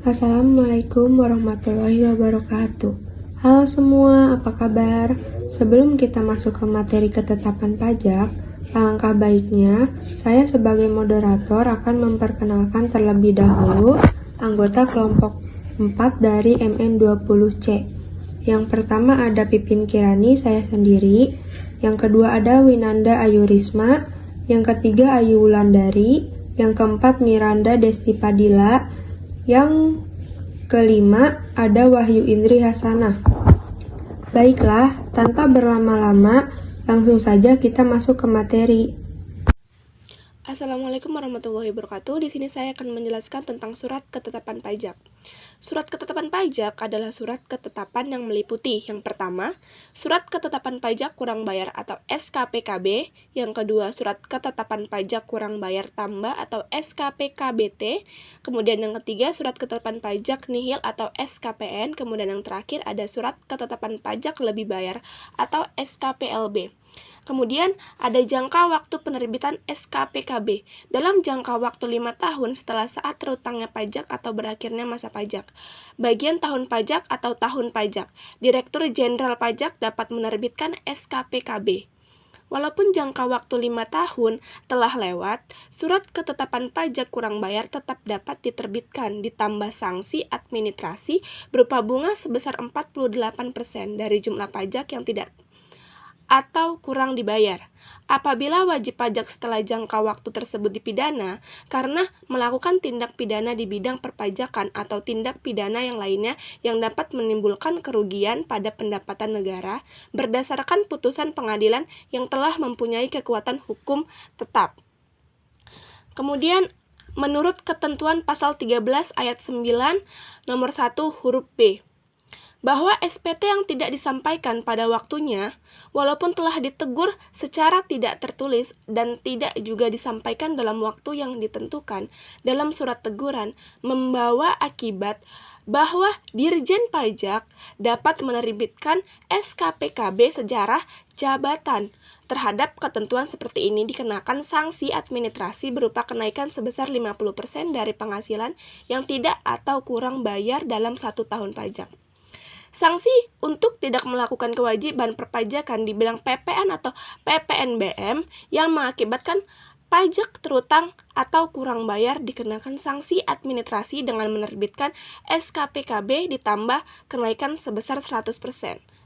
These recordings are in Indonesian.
Assalamualaikum warahmatullahi wabarakatuh. Halo semua, apa kabar? Sebelum kita masuk ke materi ketetapan pajak, alangkah baiknya saya sebagai moderator akan memperkenalkan terlebih dahulu anggota kelompok 4 dari MN20C. Yang pertama ada Pipin Kirani, saya sendiri. Yang kedua ada Winanda Ayu Risma. Yang ketiga Ayu Wulandari. Yang keempat Miranda Desti Padilla. Yang kelima ada Wahyu Indri Hasanah. Baiklah, tanpa berlama-lama, langsung saja kita masuk ke materi. Assalamualaikum warahmatullahi wabarakatuh. Di sini saya akan menjelaskan tentang surat ketetapan pajak. Surat ketetapan pajak adalah surat ketetapan yang meliputi yang pertama, surat ketetapan pajak kurang bayar atau SKPKB, yang kedua, surat ketetapan pajak kurang bayar tambah atau SKPKBT, kemudian yang ketiga, surat ketetapan pajak nihil atau SKPN, kemudian yang terakhir ada surat ketetapan pajak lebih bayar atau SKPLB. Kemudian ada jangka waktu penerbitan SKPKB dalam jangka waktu 5 tahun setelah saat terutangnya pajak atau berakhirnya masa pajak. Bagian tahun pajak atau tahun pajak, Direktur Jenderal Pajak dapat menerbitkan SKPKB. Walaupun jangka waktu 5 tahun telah lewat, surat ketetapan pajak kurang bayar tetap dapat diterbitkan ditambah sanksi administrasi berupa bunga sebesar 48% dari jumlah pajak yang tidak atau kurang dibayar. Apabila wajib pajak setelah jangka waktu tersebut dipidana karena melakukan tindak pidana di bidang perpajakan atau tindak pidana yang lainnya yang dapat menimbulkan kerugian pada pendapatan negara berdasarkan putusan pengadilan yang telah mempunyai kekuatan hukum tetap. Kemudian, menurut ketentuan pasal 13 ayat 9 nomor 1 huruf B, bahwa SPT yang tidak disampaikan pada waktunya, walaupun telah ditegur secara tidak tertulis dan tidak juga disampaikan dalam waktu yang ditentukan dalam surat teguran, membawa akibat bahwa Dirjen Pajak dapat menerbitkan SKPKB sejarah jabatan. Terhadap ketentuan seperti ini dikenakan sanksi administrasi berupa kenaikan sebesar 50% dari penghasilan yang tidak atau kurang bayar dalam 1 tahun pajak. Sanksi untuk tidak melakukan kewajiban perpajakan di bidang PPN atau PPNBM yang mengakibatkan pajak terutang atau kurang bayar dikenakan sanksi administrasi dengan menerbitkan SKPKB ditambah kenaikan sebesar 100%.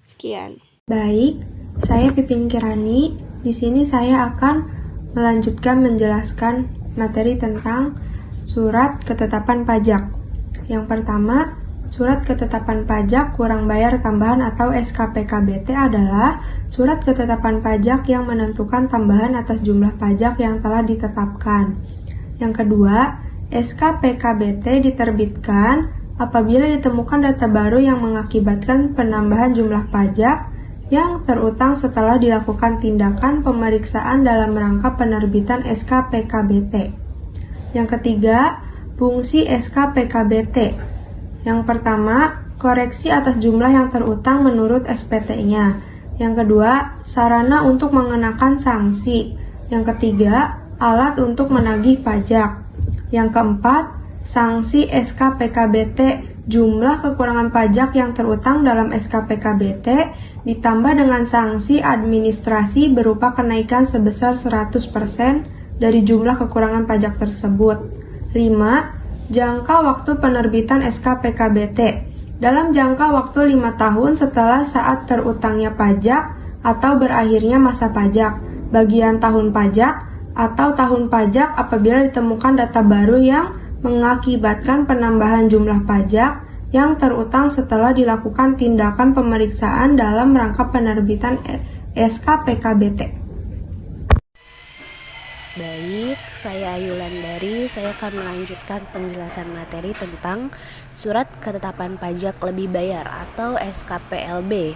Sekian. Baik, saya Pipin Kirani. Di sini saya akan melanjutkan menjelaskan materi tentang surat ketetapan pajak. Yang pertama, surat ketetapan pajak kurang bayar tambahan atau SKPKBT adalah surat ketetapan pajak yang menentukan tambahan atas jumlah pajak yang telah ditetapkan. Yang kedua, SKPKBT diterbitkan apabila ditemukan data baru yang mengakibatkan penambahan jumlah pajak yang terutang setelah dilakukan tindakan pemeriksaan dalam rangka penerbitan SKPKBT. Yang ketiga, fungsi SKPKBT. Yang pertama, koreksi atas jumlah yang terutang menurut SPT-nya. Yang kedua, sarana untuk mengenakan sanksi. Yang ketiga, alat untuk menagih pajak. Yang keempat, sanksi SKPKBT, jumlah kekurangan pajak yang terutang dalam SKPKBT ditambah dengan sanksi administrasi berupa kenaikan sebesar 100% dari jumlah kekurangan pajak tersebut. 5. Jangka waktu penerbitan SKPKBT dalam jangka waktu 5 tahun setelah saat terutangnya pajak atau berakhirnya masa pajak, bagian tahun pajak atau tahun pajak apabila ditemukan data baru yang mengakibatkan penambahan jumlah pajak yang terutang setelah dilakukan tindakan pemeriksaan dalam rangka penerbitan SKPKBT. Baik, saya Ayu Wulandari. Saya akan melanjutkan penjelasan materi tentang surat ketetapan pajak lebih bayar atau SKPLB.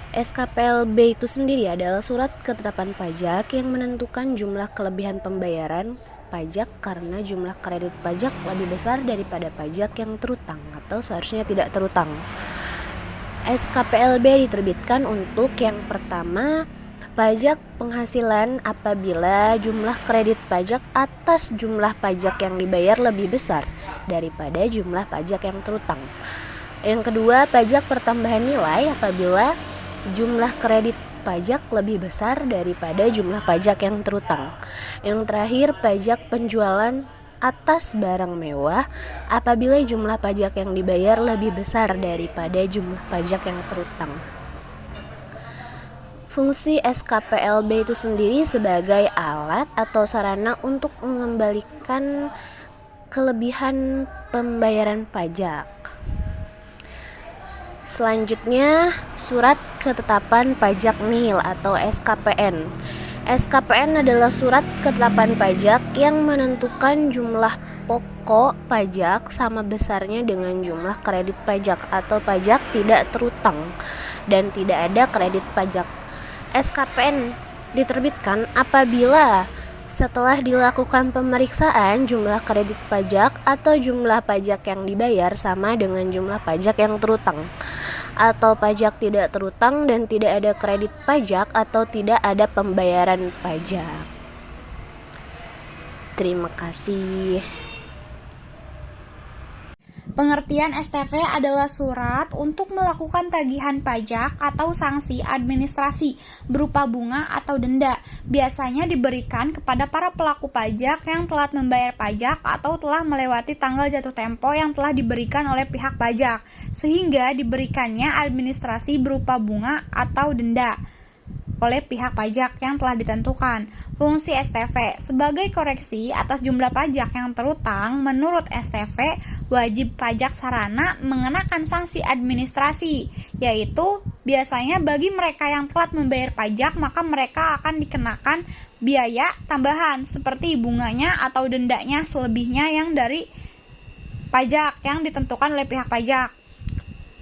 SKPLB itu sendiri adalah surat ketetapan pajak yang menentukan jumlah kelebihan pembayaran pajak karena jumlah kredit pajak lebih besar daripada pajak yang terutang atau seharusnya tidak terutang. SKPLB diterbitkan untuk yang pertama Pajak penghasilan apabila jumlah kredit pajak atas jumlah pajak yang dibayar lebih besar daripada jumlah pajak yang terutang. Yang kedua, pajak pertambahan nilai apabila jumlah kredit pajak lebih besar daripada jumlah pajak yang terutang. Yang terakhir, pajak penjualan atas barang mewah apabila jumlah pajak yang dibayar lebih besar daripada jumlah pajak yang terutang. Fungsi SKPLB itu sendiri sebagai alat atau sarana untuk mengembalikan kelebihan pembayaran pajak. Selanjutnya, surat ketetapan pajak nihil atau SKPN. SKPN adalah surat ketetapan pajak yang menentukan jumlah pokok pajak sama besarnya dengan jumlah kredit pajak atau pajak tidak terutang dan tidak ada kredit pajak. SKPN diterbitkan apabila setelah dilakukan pemeriksaan jumlah kredit pajak atau jumlah pajak yang dibayar sama dengan jumlah pajak yang terutang, atau pajak tidak terutang dan tidak ada kredit pajak atau tidak ada pembayaran pajak. Terima kasih. Pengertian STV adalah surat untuk melakukan tagihan pajak atau sanksi administrasi berupa bunga atau denda. Biasanya diberikan kepada para pelaku pajak yang telat membayar pajak atau telah melewati tanggal jatuh tempo yang telah diberikan oleh pihak pajak, sehingga diberikannya administrasi berupa bunga atau denda oleh pihak pajak yang telah ditentukan. Fungsi STV sebagai koreksi atas jumlah pajak yang terutang. Menurut STV, wajib pajak sarana mengenakan sanksi administrasi, yaitu biasanya bagi mereka yang telat membayar pajak, maka mereka akan dikenakan biaya tambahan seperti bunganya atau dendanya selebihnya yang dari pajak yang ditentukan oleh pihak pajak.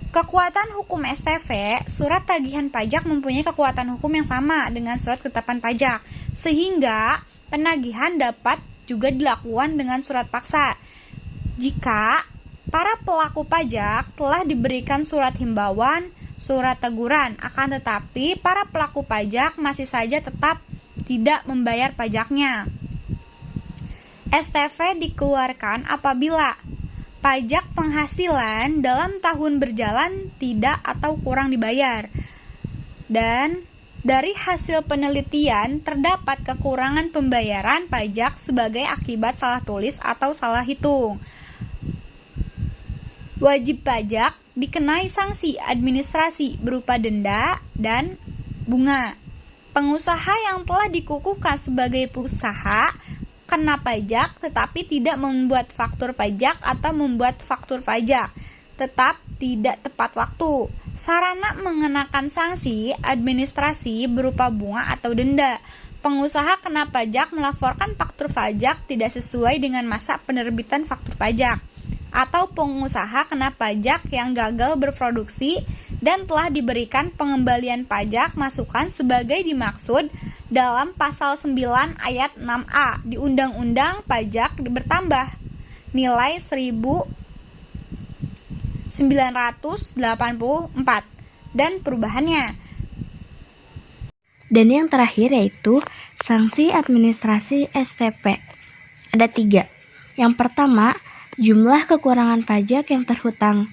Kekuatan hukum STV, surat tagihan pajak mempunyai kekuatan hukum yang sama dengan surat ketetapan pajak, sehingga penagihan dapat juga dilakukan dengan surat paksa. Jika para pelaku pajak telah diberikan surat himbauan, surat teguran, akan tetapi para pelaku pajak masih saja tetap tidak membayar pajaknya. STV dikeluarkan apabila pajak penghasilan dalam tahun berjalan tidak atau kurang dibayar, dan dari hasil penelitian terdapat kekurangan pembayaran pajak sebagai akibat salah tulis atau salah hitung. Wajib pajak dikenai sanksi administrasi berupa denda dan bunga. Pengusaha yang telah dikukuhkan sebagai pengusaha kena pajak tetapi tidak membuat faktur pajak atau membuat faktur pajak tetap tidak tepat waktu. Sarana mengenakan sanksi administrasi berupa bunga atau denda. Pengusaha kena pajak melaporkan faktur pajak tidak sesuai dengan masa penerbitan faktur pajak, atau pengusaha kena pajak yang gagal berproduksi dan telah diberikan pengembalian pajak masukan sebagai dimaksud dalam pasal 9 ayat 6A di Undang-Undang Pajak bertambah nilai 1984 dan perubahannya. Dan yang terakhir yaitu sanksi administrasi STP. Ada 3. Yang pertama, jumlah kekurangan pajak yang terhutang.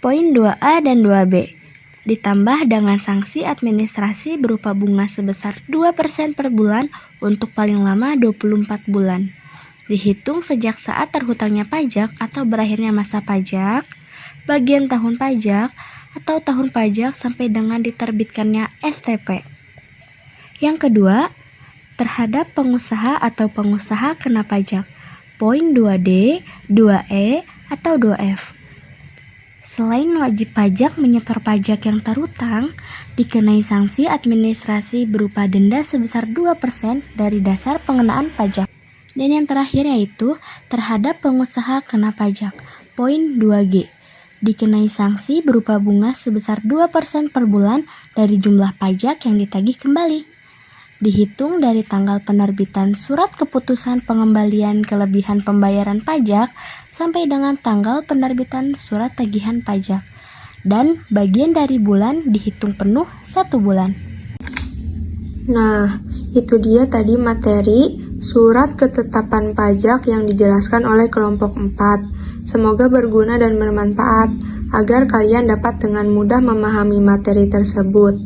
Poin 2A dan 2B. Ditambah dengan sanksi administrasi berupa bunga sebesar 2% per bulan untuk paling lama 24 bulan. Dihitung sejak saat terhutangnya pajak atau berakhirnya masa pajak, bagian tahun pajak, atau tahun pajak sampai dengan diterbitkannya STP. Yang kedua, terhadap pengusaha atau pengusaha kena pajak. Poin 2D, 2E, atau 2F. Selain wajib pajak menyetor pajak yang terhutang, dikenai sanksi administrasi berupa denda sebesar 2% dari dasar pengenaan pajak. Dan yang terakhir yaitu terhadap pengusaha kena pajak. Poin 2G. Dikenai sanksi berupa bunga sebesar 2% per bulan dari jumlah pajak yang ditagih kembali. Dihitung dari tanggal penerbitan surat keputusan pengembalian kelebihan pembayaran pajak sampai dengan tanggal penerbitan surat tagihan pajak, dan bagian dari bulan dihitung penuh 1 bulan. Nah, itu dia tadi materi surat ketetapan pajak yang dijelaskan oleh kelompok 4. Semoga berguna dan bermanfaat agar kalian dapat dengan mudah memahami materi tersebut.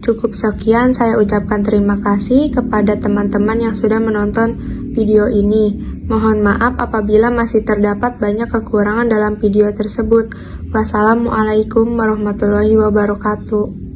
Cukup sekian, saya ucapkan terima kasih kepada teman-teman yang sudah menonton video ini. Mohon maaf apabila masih terdapat banyak kekurangan dalam video tersebut. Wassalamualaikum warahmatullahi wabarakatuh.